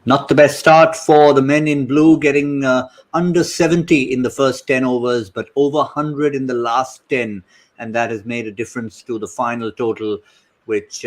Not the best start for the men in blue, getting under 70 in the first 10 overs, but over 100 in the last 10. And that has made a difference to the final total, which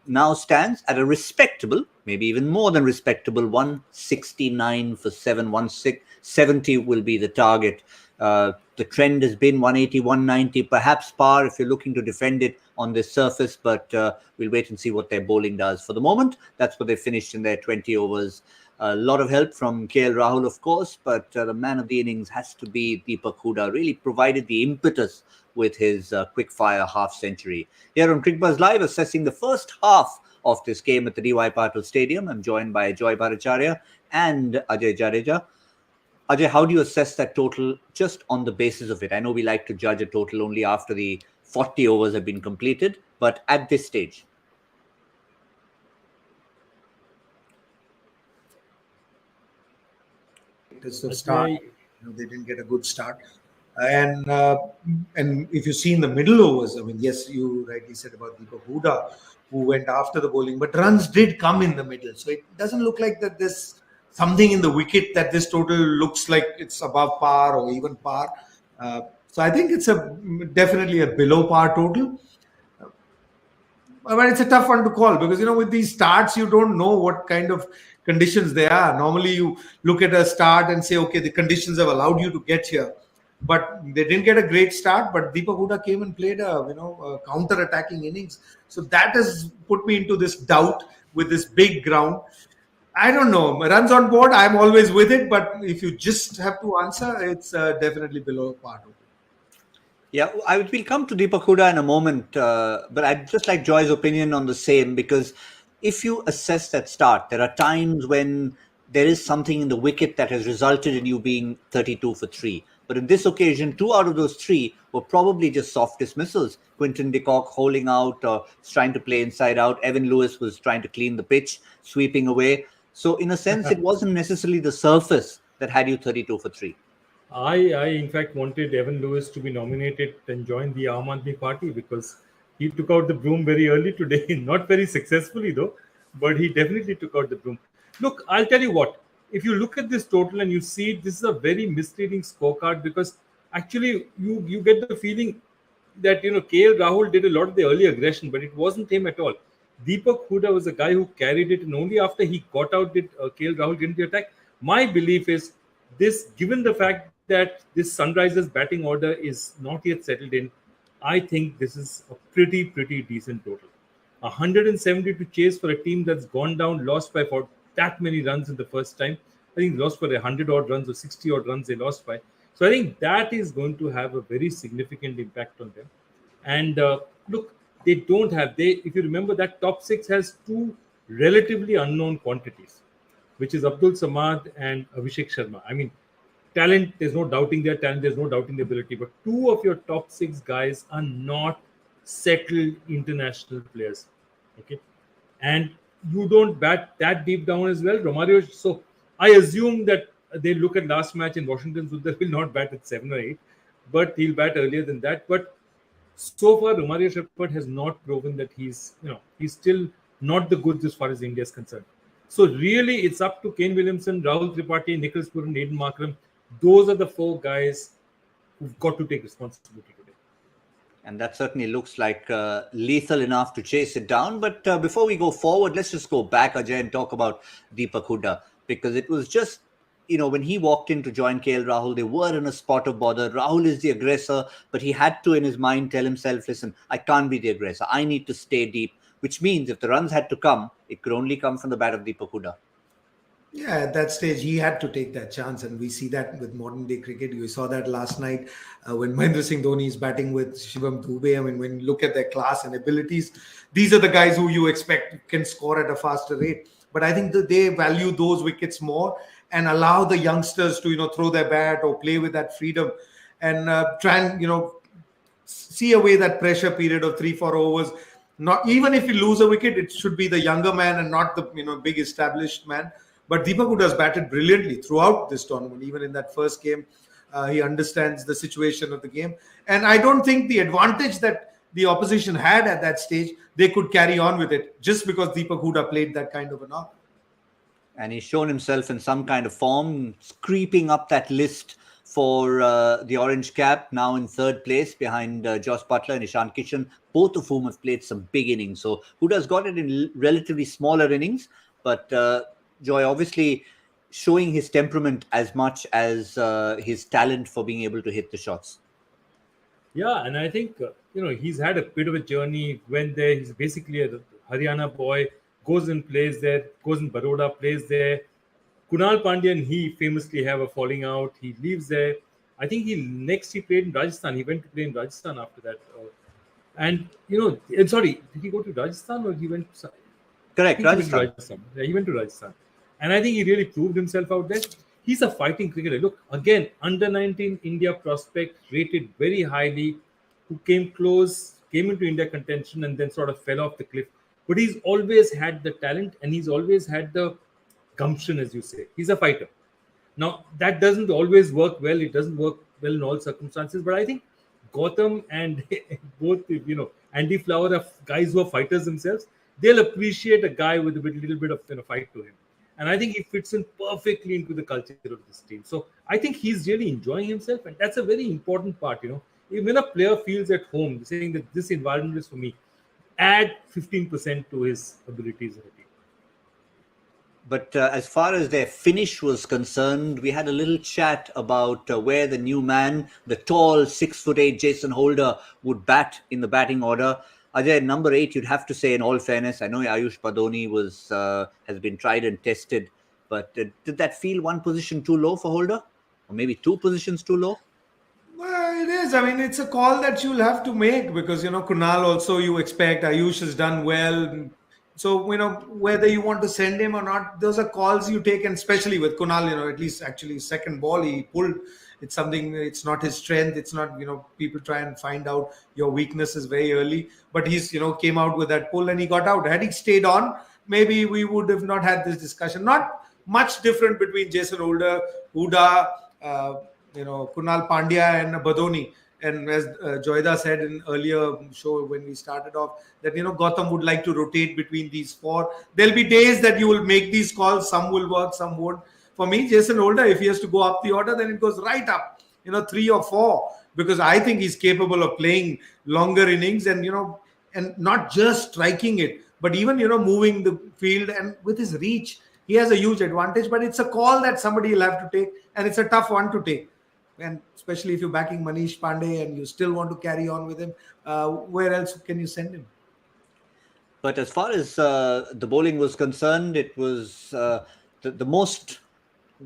now stands at a respectable, maybe even more than respectable, 169 for 7. 170 will be the target. The trend has been 180, 190, perhaps par if you're looking to defend it on this surface, but we'll wait and see what their bowling does. For the moment, that's what they finished in their 20 overs. A lot of help from KL Rahul, of course, but the man of the innings has to be Deepak Hooda. Really provided the impetus with his quick-fire half-century. Here on Cricbuzz Live, assessing the first half of this game at the DY Patil Stadium. I'm joined by Bhattacharjya and Ajay Jadeja. Ajay, how do you assess that total just on the basis of it? I know we like to judge a total only after the 40 overs have been completed, but at this stage. It's the start. They didn't get a good start. And if you see in the middle overs, I mean, yes, you rightly said about Deepak Hooda, who went after the bowling, but runs did come in the middle. So it doesn't look like that there's something in the wicket that this total looks like it's above par or even par. So I think it's definitely a below par total. But it's a tough one to call because, with these starts, you don't know what kind of conditions they are. Normally, you look at a start and say, okay, the conditions have allowed you to get here. But they didn't get a great start. But Deepak Hooda came and played a counter-attacking innings. So that has put me into this doubt with this big ground. I don't know. Runs on board, I'm always with it. But if you just have to answer, it's definitely below par total. Yeah, we'll come to Deepak Hooda in a moment, but I'd just like Joy's opinion on the same, because if you assess that start, there are times when there is something in the wicket that has resulted in you being 32 for 3. But in this occasion, 2 out of those 3 were probably just soft dismissals. Quinton de Kock holding out, trying to play inside out. Evan Lewis was trying to clean the pitch, sweeping away. So in a sense, it wasn't necessarily the surface that had you 32 for 3. I in fact wanted Evan Lewis to be nominated and join the Aam Aadmi Party because he took out the broom very early today. Not very successfully though, but he definitely took out the broom. Look, I'll tell you what. If you look at this total and you see this is a very misleading scorecard because actually you get the feeling that KL Rahul did a lot of the early aggression, but it wasn't him at all. Deepak Hooda was a guy who carried it, and only after he got out did KL Rahul get into the attack. My belief is this, given the fact that this Sunrisers batting order is not yet settled in, I think this is a pretty decent total. 170 to chase for a team that's gone down, lost by for that many runs in the first time. I think lost for 100 odd runs or 60 odd runs they lost by. So I think that is going to have a very significant impact on them. And look, they don't have, if you remember, that top 6 has 2 relatively unknown quantities, which is Abdul Samad and Abhishek Sharma. I mean, talent, there's no doubting their talent, there's no doubting their ability, but 2 of your top 6 guys are not settled international players. Okay. And you don't bat that deep down as well. Romario, so I assume that they look at last match in Washington, so they will not bat at 7 or 8, but he'll bat earlier than that. But so far, Romario Shepherd has not proven that he's still not the goods as far as India is concerned. So really, it's up to Kane Williamson, Rahul Tripathi, Nicholas Puran, Aiden Markram. Those are the 4 guys who've got to take responsibility today. And that certainly looks like lethal enough to chase it down. But before we go forward, let's just go back, Ajay, and talk about Deepak Hooda. Because it was just, when he walked in to join KL Rahul, they were in a spot of bother. Rahul is the aggressor, but he had to, in his mind, tell himself, listen, I can't be the aggressor. I need to stay deep, which means if the runs had to come, it could only come from the bat of Deepak Hooda. Yeah, at that stage, he had to take that chance. And we see that with modern day cricket. You saw that last night when Mahendra Singh Dhoni is batting with Shivam Dube. I mean, when you look at their class and abilities, these are the guys who you expect can score at a faster rate. But I think that they value those wickets more and allow the youngsters to, throw their bat or play with that freedom and try and, see away that pressure period of 3-4 overs. Not even if you lose a wicket, it should be the younger man and not the, big established man. But Deepak Hooda has batted brilliantly throughout this tournament. Even in that first game, he understands the situation of the game. And I don't think the advantage that the opposition had at that stage, they could carry on with it just because Deepak Hooda played that kind of a knock. And he's shown himself in some kind of form, creeping up that list for the orange cap, now in third place behind Josh Butler and Ishan Kishan, both of whom have played some big innings. So Hooda's got it in relatively smaller innings, but Joy obviously showing his temperament as much as his talent for being able to hit the shots. Yeah, and I think he's had a bit of a journey. Went there. He's basically a Haryana boy. Goes and plays there. Goes in Baroda, plays there. Kunal Pandya and he famously have a falling out. He leaves there. I think he played in Rajasthan. He went to play in Rajasthan after that. And sorry, did he go to Rajasthan or he went? Correct, He went to Rajasthan. Yeah, he went to Rajasthan. And I think he really proved himself out there. He's a fighting cricketer. Look, again, under 19 India prospect, rated very highly, who came close, came into India contention and then sort of fell off the cliff. But he's always had the talent and he's always had the gumption, as you say. He's a fighter. Now, that doesn't always work well. It doesn't work well in all circumstances. But I think Gautam and both, Andy Flower are guys who are fighters themselves. They'll appreciate a guy with a little bit of fight to him. And I think he fits in perfectly into the culture of this team. So I think he's really enjoying himself. And that's a very important part, When a player feels at home, saying that this environment is for me, add 15% to his abilities in the team. But as far as their finish was concerned, we had a little chat about where the new man, the tall 6'8" Jason Holder, would bat in the batting order. Ajay, number 8, you'd have to say, in all fairness, I know Ayush Badoni has been tried and tested, but did that feel one position too low for Holder? Or maybe 2 positions too low? Well, it is. I mean, it's a call that you'll have to make because, Kunal also you expect. Ayush has done well. So, whether you want to send him or not, those are calls you take. And especially with Kunal, at least actually second ball, he pulled. It's something, it's not his strength. It's not, people try and find out your weaknesses very early. But he's, came out with that pull and he got out. Had he stayed on, maybe we would have not had this discussion. Not much different between Jason Holder, Hooda, Kunal Pandya and Badoni. And as Joyda said in earlier show when we started off, that Gautam would like to rotate between these 4. There'll be days that you will make these calls. Some will work, some won't. For me, Jason Holder, if he has to go up the order, then it goes right up, 3 or 4, because I think he's capable of playing longer innings and and not just striking it, but even moving the field, and with his reach, he has a huge advantage. But it's a call that somebody will have to take, and it's a tough one to take. And especially if you're backing Manish Pandey and you still want to carry on with him, where else can you send him? But as far as the bowling was concerned, it was the most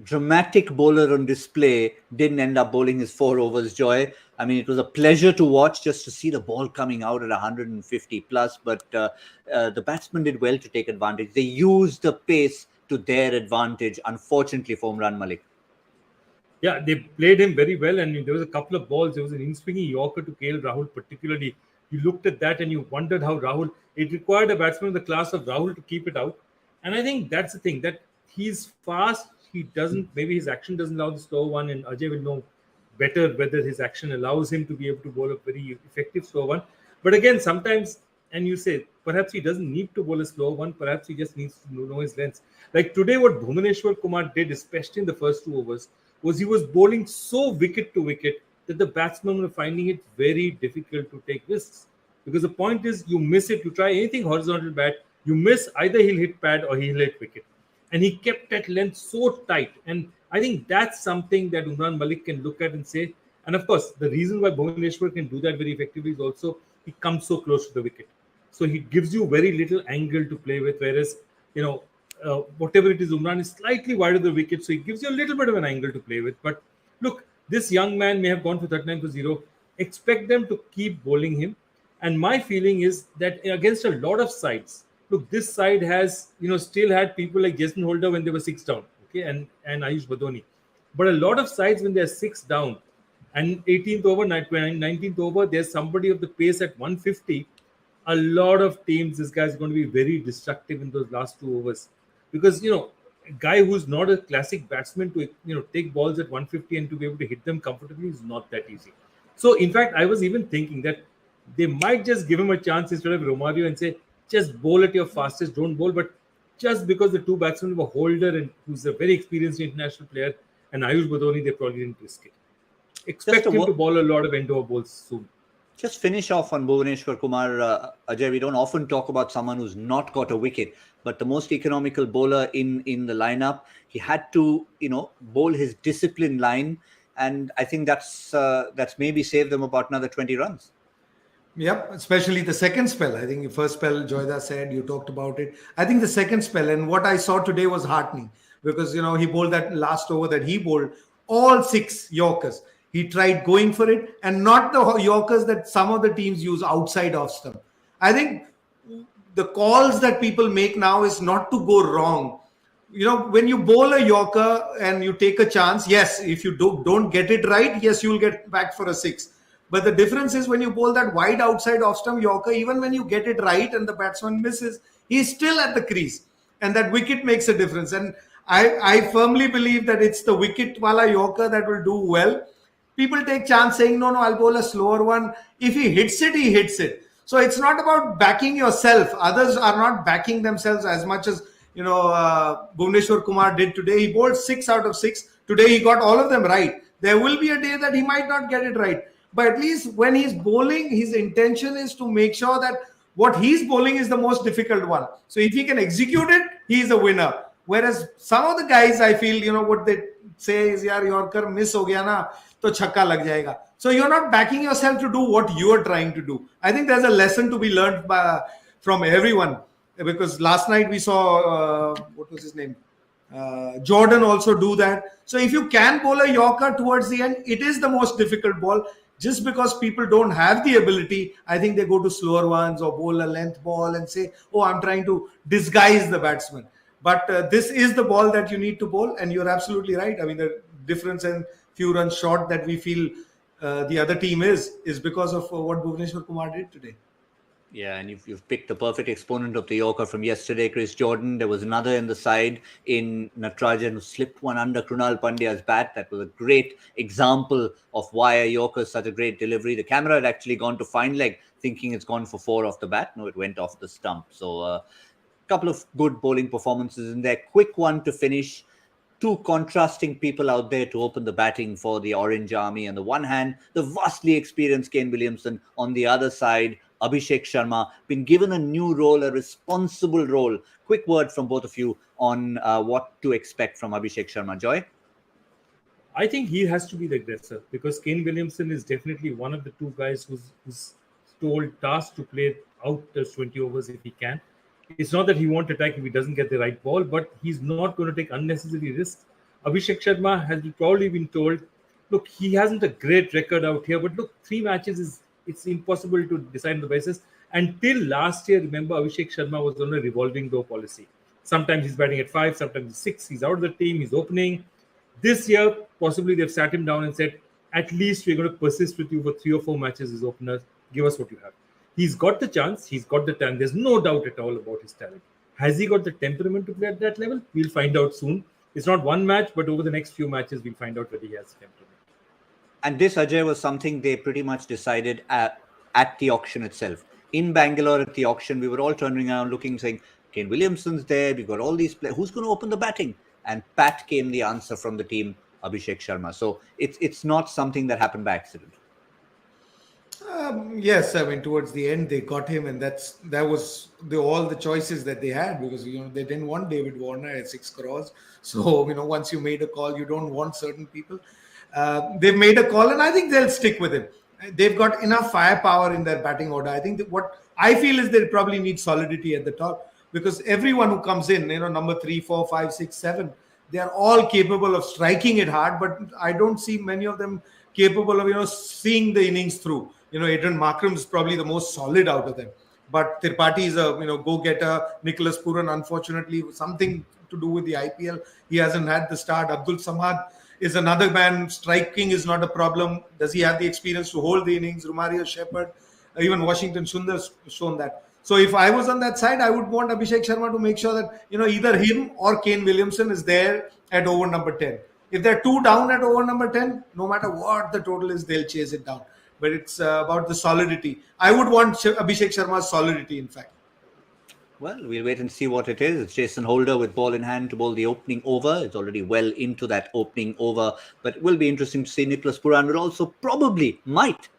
dramatic bowler on display didn't end up bowling his 4 overs, Joy. I mean, it was a pleasure to watch just to see the ball coming out at 150 plus, but the batsmen did well to take advantage. They used the pace to their advantage, unfortunately for Umran Malik. Yeah, they played him very well, and there was a couple of balls. There was an in-swinging Yorker to KL Rahul particularly. You looked at that and you wondered how it required a batsman of the class of Rahul to keep it out. And I think that's the thing, that he's fast. Maybe his action doesn't allow the slow one, and Ajay will know better whether his action allows him to be able to bowl a very effective slow one. But again, sometimes, and you say, perhaps he doesn't need to bowl a slow one, perhaps he just needs to know his length. Like today, what Bhuvaneshwar Kumar did, especially in the first 2 overs, was he was bowling so wicket to wicket that the batsmen were finding it very difficult to take risks. Because the point is, you miss it, you try anything horizontal bat, you miss, either he'll hit pad or he'll hit wicket. And he kept that length so tight. And I think that's something that Umran Malik can look at and say. And of course, the reason why Bhuvaneshwar can do that very effectively is also he comes so close to the wicket. So he gives you very little angle to play with, whereas, whatever it is, Umran is slightly wider of the wicket, so he gives you a little bit of an angle to play with. But look, this young man may have gone for 39 for 0. Expect them to keep bowling him. And my feeling is that against a lot of sides, look, this side has, still had people like Jason Holder when they were 6 down, okay, and Ayush Badoni. But a lot of sides, when they're 6 down, and 18th over, 19th over, there's somebody of the pace at 150. A lot of teams, this guy's going to be very destructive in those last 2 overs. Because, a guy who's not a classic batsman to, take balls at 150 and to be able to hit them comfortably is not that easy. So, in fact, I was even thinking that they might just give him a chance instead of Romario and say, just bowl at your fastest, don't bowl, but just because the two batsmen were Holder and who's a very experienced international player, and Ayush Badoni, they probably didn't risk it. Expect him to bowl a lot of end-over balls soon. Just finish off on Bhuvaneshwar Kumar. Ajay, we don't often talk about someone who's not got a wicket, but the most economical bowler in the lineup. He had to, bowl his disciplined line, and I think that's maybe saved them about another 20 runs. Yep, especially the second spell. I think the first spell, Joyda said, you talked about it. I think the second spell, and what I saw today was heartening because, he bowled that last over that he bowled, all 6 Yorkers. He tried going for it, and not the Yorkers that some of the teams use outside off stump. I think the calls that people make now is not to go wrong. When you bowl a Yorker and you take a chance, yes, if you don't get it right, yes, you'll get back for a 6. But the difference is when you bowl that wide outside off stump Yorker, even when you get it right and the batsman misses, he's still at the crease. And that wicket makes a difference. And I firmly believe that it's the wicket wala Yorker that will do well. People take chance saying, no, I'll bowl a slower one. If he hits it, he hits it. So it's not about backing yourself. Others are not backing themselves as much as, Bhuvaneshwar Kumar did today. He bowled 6 out of 6. Today he got all of them right. There will be a day that he might not get it right. But at least when he's bowling, his intention is to make sure that what he's bowling is the most difficult one. So if he can execute it, he's a winner. Whereas some of the guys, I feel, what they say is, yaar, Yorker miss ho gaya na, to chakka lag jayega. So you're not backing yourself to do what you're trying to do. I think there's a lesson to be learned from everyone. Because last night we saw, what was his name? Jordan also do that. So if you can bowl a Yorker towards the end, it is the most difficult ball. Just because people don't have the ability, I think they go to slower ones or bowl a length ball and say, oh, I'm trying to disguise the batsman. But this is the ball that you need to bowl. And you're absolutely right. I mean, the difference in few runs short that we feel the other team is because of what Bhuvaneshwar Kumar did today. Yeah, and you've picked the perfect exponent of the Yorker from yesterday, Chris Jordan. There was another in the side in Natarajan who slipped one under Krunal Pandya's bat. That was a great example of why a Yorker is such a great delivery. The camera had actually gone to fine leg, thinking it's gone for 4 off the bat. No, it went off the stump. So a couple of good bowling performances in there. Quick one to finish. 2 contrasting people out there to open the batting for the Orange Army. On the one hand, the vastly experienced Kane Williamson. On the other side, Abhishek Sharma, been given a new role, a responsible role. Quick word from both of you on what to expect from Abhishek Sharma. Joy? I think he has to be the aggressor because Kane Williamson is definitely one of the 2 guys who's tasked to play out the 20 overs if he can. It's not that he won't attack if he doesn't get the right ball, but he's not going to take unnecessary risks. Abhishek Sharma has probably been told, look, he hasn't a great record out here, but look, 3 matches it's impossible to decide on the basis. Until last year, remember, Abhishek Sharma was on a revolving door policy. Sometimes he's batting at 5, sometimes 6. He's out of the team, he's opening. This year, possibly they've sat him down and said, at least we're going to persist with you for 3 or 4 matches as opener. Give us what you have. He's got the chance. He's got the talent. There's no doubt at all about his talent. Has he got the temperament to play at that level? We'll find out soon. It's not one match, but over the next few matches, we'll find out whether he has temperament. And this, Ajay, was something they pretty much decided at the auction itself. In Bangalore at the auction, we were all turning around looking, saying, Kane Williamson's there. We've got all these players. Who's going to open the batting? And pat came the answer from the team, Abhishek Sharma. So it's not something that happened by accident. Yes, I mean, towards the end, they got him. And that was all the choices that they had because, they didn't want David Warner at 6 crores. So, once you made a call, you don't want certain people. They've made a call and I think they'll stick with him. They've got enough firepower in their batting order. I think that what I feel is they probably need solidity at the top because everyone who comes in, number 3, 4, 5, 6, 7, they are all capable of striking it hard, but I don't see many of them capable of, seeing the innings through. Adrian Markram is probably the most solid out of them. But Tripathi is a, go-getter. Nicholas Puran, unfortunately, something to do with the IPL. He hasn't had the start. Abdul Samad is another man. Striking is not a problem. Does he have the experience to hold the innings? Romario Shepherd, even Washington Sundar's shown that. So if I was on that side, I would want Abhishek Sharma to make sure that, either him or Kane Williamson is there at over number 10. If they're 2 down at over number 10, no matter what the total is, they'll chase it down. But it's about the solidity. I would want Abhishek Sharma's solidity, in fact. Well, we'll wait and see what it is. It's Jason Holder with ball in hand to bowl the opening over. It's already well into that opening over, but it will be interesting to see. Nicholas Puran will also probably,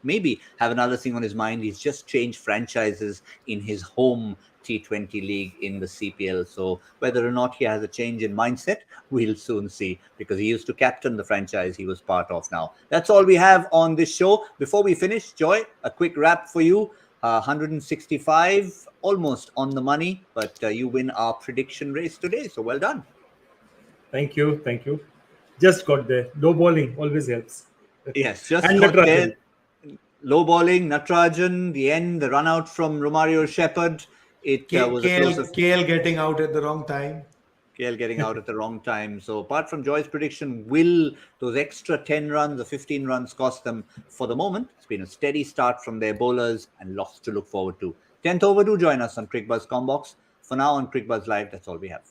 maybe have another thing on his mind. He's just changed franchises in his home T20 league in the CPL. So whether or not he has a change in mindset, we'll soon see, because he used to captain the franchise he was part of now. That's all we have on this show. Before we finish, Joy, a quick wrap for you. 165, almost on the money, but you win our prediction race today. So well done. Thank you. Thank you. Just got there. Low bowling always helps. Yes, just And got Natarajan. there. Low bowling, Natarajan, the end, the run out from Romario Shepherd. It was a close of KL getting out at the wrong time. KL getting out at the wrong time. So apart from Joy's prediction, will those extra 10 runs or 15 runs cost them? For the moment, it's been a steady start from their bowlers and lots to look forward to. 10th over, do join us on Cricbuzz Combox. For now on Cricbuzz Live, that's all we have.